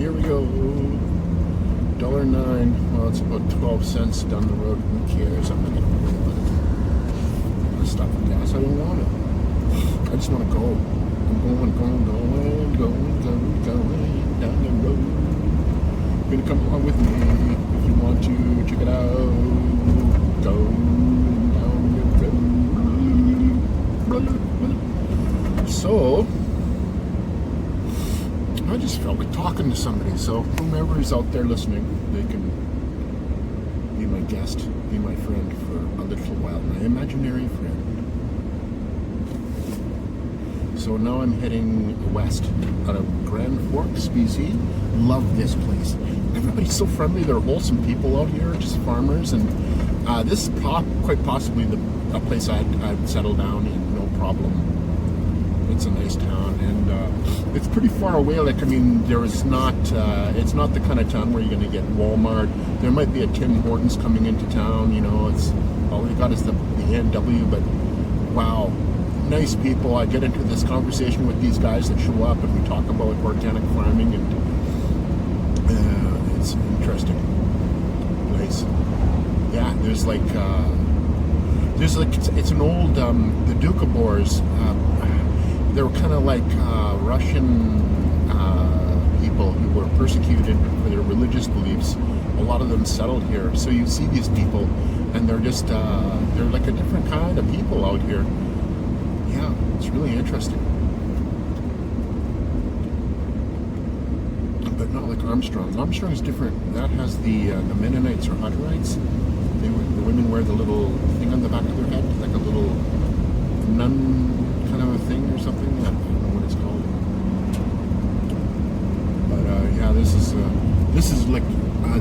here we go. $1.09. Well, it's about 12 cents down the road. Who cares? I'm not gonna worry about it. I'm gonna stop for gas. I don't want to. I just want to go. I'm going down the road. You're gonna come along with me if you want to. Check it out. Go down the road. So, I just felt like talking to somebody. So, whomever is out there listening, they can be my guest, be my friend for a little while. My imaginary friend. So now I'm heading west out of Grand Forks, BC. Love this place. Everybody's so friendly. They're wholesome people out here, just farmers. And this is quite possibly a place I'd settle down in, no problem. It's a nice town, and it's pretty far away. Like, I mean, it's not the kind of town where you're going to get Walmart. There might be a Tim Hortons coming into town. You know, it's all we got is the NW. But wow. Nice people. I get into this conversation with these guys that show up, and we talk about organic farming, and it's an interesting place. Yeah, there's like it's an old the Doukhobors. They were kind of like Russian people who were persecuted for their religious beliefs. A lot of them settled here, so you see these people, and they're just they're like a different kind of people out here. Yeah, it's really interesting. But not like Armstrong. Armstrong is different. That has the Mennonites or Hutterites. The women wear the little thing on the back of their head, like a little nun kind of a thing or something. I don't know what it's called. But yeah, this is like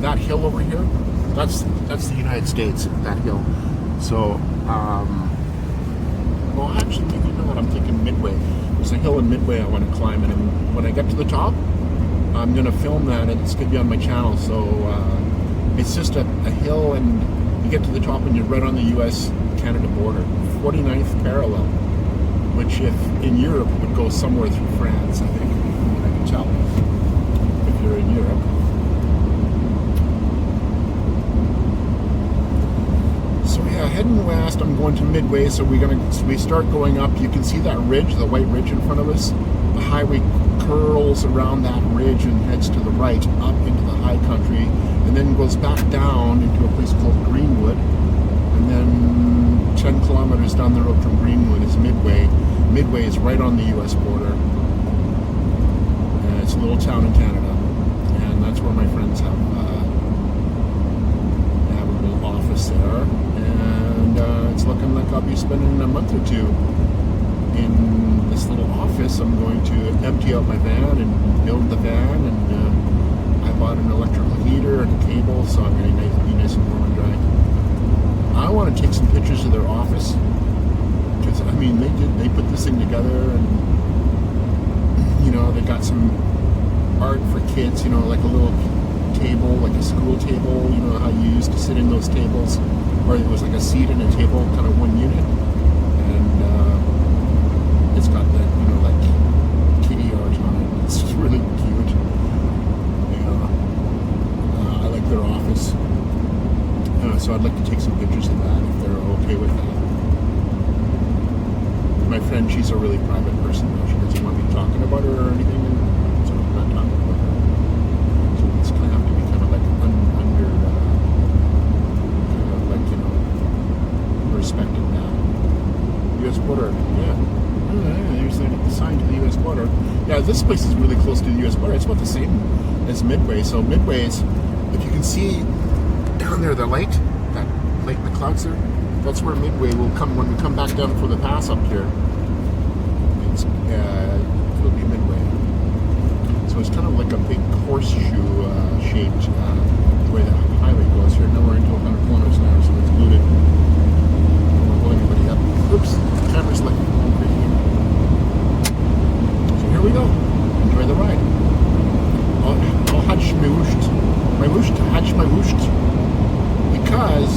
that hill over here. That's the United States. That hill. So. Well, actually, you know what? I'm thinking Midway. There's a hill in Midway I want to climb, and when I get to the top, I'm going to film that, and it's going to be on my channel. So it's just a hill, and you get to the top, and you're right on the U.S.-Canada border. 49th parallel, which if in Europe would go somewhere through France, I think. From what I can tell, if you're in Europe. So yeah, heading west, I'm going to Midway, so we start going up. You can see that ridge, the white ridge in front of us. The highway curls around that ridge and heads to the right, up into the high country, and then goes back down into a place called Greenwood. And then 10 kilometers down the road from Greenwood is Midway. Midway is right on the U.S. border. And it's a little town in Canada, and that's where my friends have a little office there. And it's looking like I'll be spending a month or two in this little office. I'm going to empty out my van and build the van, and I bought an electrical heater and a cable, so I'm going to be nice and warm and dry. I want to take some pictures of their office, because I mean they put this thing together, and you know, they got some art for kids, you know, like a little table, like a school table, you know how you used to sit in those tables, where it was like a seat and a table, kind of one unit, and it's got that, you know, like kitty art on it. It's really cute. Yeah. I like their office, so I'd like to take some pictures of that if they're okay with that. My friend, she's a really private person. She doesn't want me talking about her or anything, so I'm not talking about her. So it's going to have to be kind of like under like, you know, respecting that. U.S. border, yeah. There's the sign to the U.S. border. Yeah, this place is really close to the U.S. border. It's about the same as Midway. So Midway is, if you can see down there, the light, that light in the clouds there, that's where Midway will come when we come back down for the pass up here. It'll be Midway. So it's kind of like a big horseshoe shaped way the highway goes here. Now we're into 100 kilometers an hour, so it's looted. I don't want to pull anybody up. Oops, the camera's like crazy. So here we go. Enjoy the ride. I'll hatch my wusht, because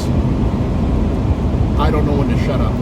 I don't know when to shut up.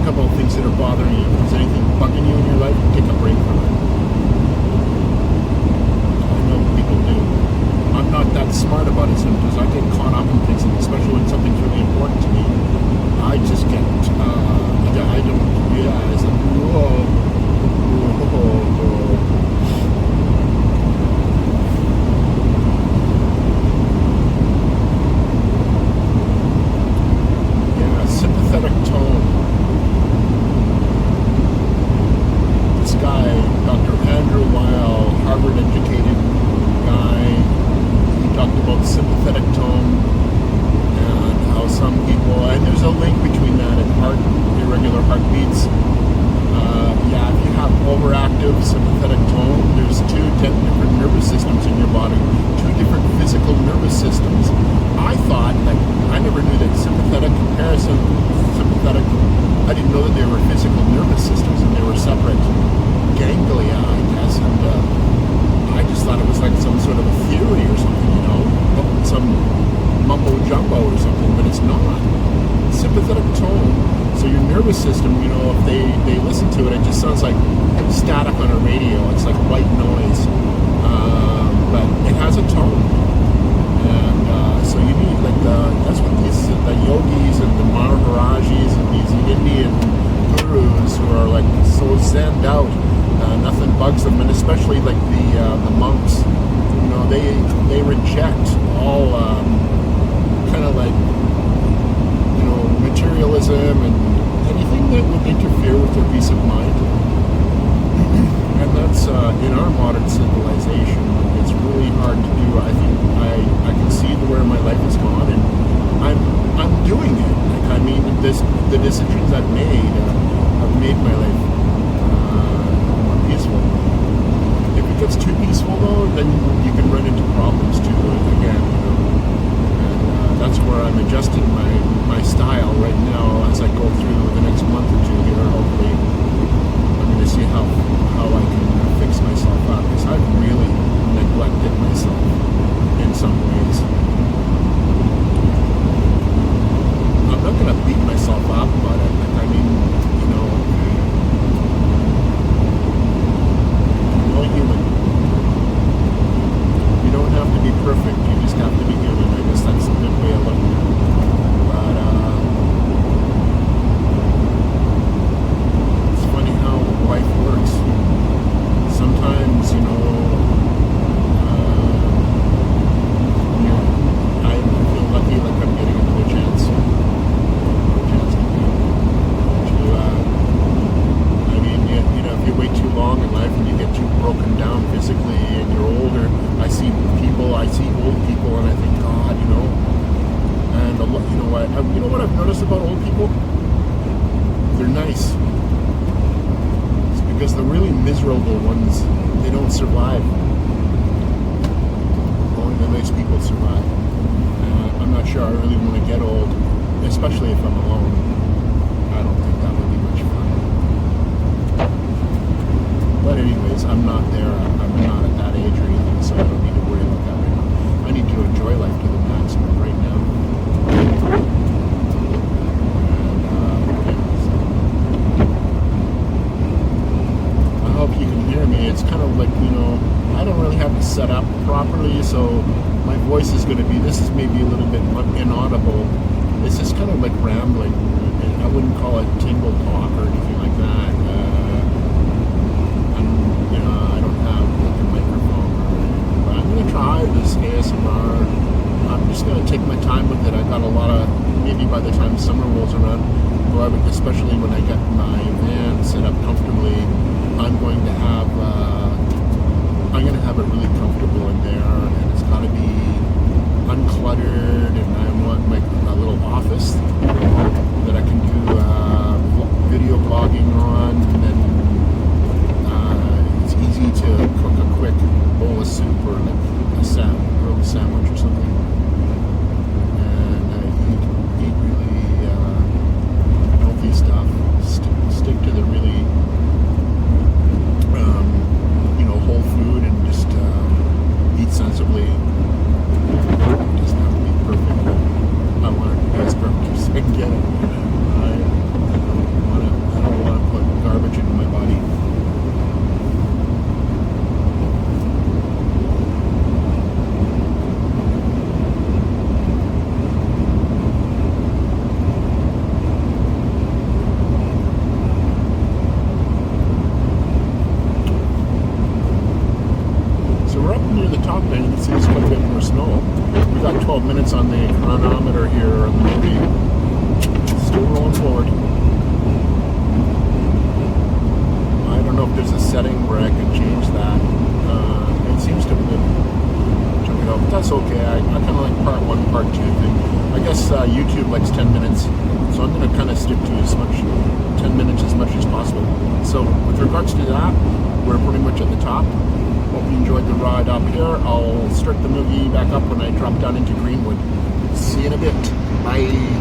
think about things that are bothering you. If there's anything bugging you in your life, take a break from it. I know people do. I'm not that smart about it sometimes. I get caught up in things, and especially when something's really important to me. I just get, I don't, yeah, it's like, whoa, whoa. Yeah, sympathetic tone. This guy, Dr. Andrew Weil, Harvard-educated guy, he talked about sympathetic tone and how some people, and there's a link between that and irregular heartbeats. Yeah, if you have overactive sympathetic tone, there's two different nervous systems in your body, two different physical nervous systems. I thought, like, I never knew that sympathetic, I didn't know that they were physical nervous systems and they were separate ganglia, I guess, and I just thought it was like some sort of a theory or something, you know, some mumbo jumbo or something, but it's not. Sympathetic tone, so your nervous system, you know, if they listen to it, it just sounds like static on a radio. It's like white noise, but it has a tone, and so you need, like, that's what the yogis and the Maharajis and these Indian gurus who are like so zenned out, nothing bugs them, and especially like the monks, you know, they reject all kind of like, you know, materialism and anything that would interfere with their peace of mind. And that's in our modern civilization, it's really hard to do. I think I can see where my life has gone, and I'm doing it. Like, I mean, the decisions I've made have made my life more peaceful. If it gets too peaceful though, then you can run into problems too again, you know. And that's where I'm adjusting my style right now as I go through the next month or two here. Hopefully, I'm going to see how I can fix myself up, because I've really neglected myself in some ways. I'm not going to beat myself up about it. Like, I mean, you know, I'm only human. You don't have to be perfect. You just have to be human. I guess that's a good way of looking at it. But it's funny how life works. Sometimes, you know, I feel lucky, like I'm getting another chance. I mean, you know, if you wait too long in life and you get too broken down physically and you're older, I see old people, and I think, God, you know, and you know what I've noticed about old people? They're nice. It's because the really miserable ones, they don't survive. Only the nice people survive. I'm not sure I really want to get old, especially if I'm alone. I don't think that would be much fun. But anyways, I'm not there. I'm not at that age or anything, so I don't need to worry about that right now. I need to enjoy life to the maximum right now. And I hope you can hear me. It's kind of like, you know, I don't really have it set up properly, so my voice is going to be, this is maybe a little bit inaudible. It's just kind of like rambling. I wouldn't call it tingle talk or anything like that. You know, I don't have like a microphone or anything, but I'm going to try this ASMR. I'm just going to take my time with it. I got a lot of, maybe by the time summer rolls around, especially when I get my van set up comfortably, I'm going to have it really comfortable in there, and it's got to be uncluttered, and I want like a little office that I can do that's okay. I kind of like part 1, part 2 thing. I guess YouTube likes 10 minutes, so I'm going to kind of stick to 10 minutes as much as possible. So with regards to that, we're pretty much at the top. Hope you enjoyed the ride up here. I'll start the movie back up when I drop down into Greenwood. See you in a bit. Bye.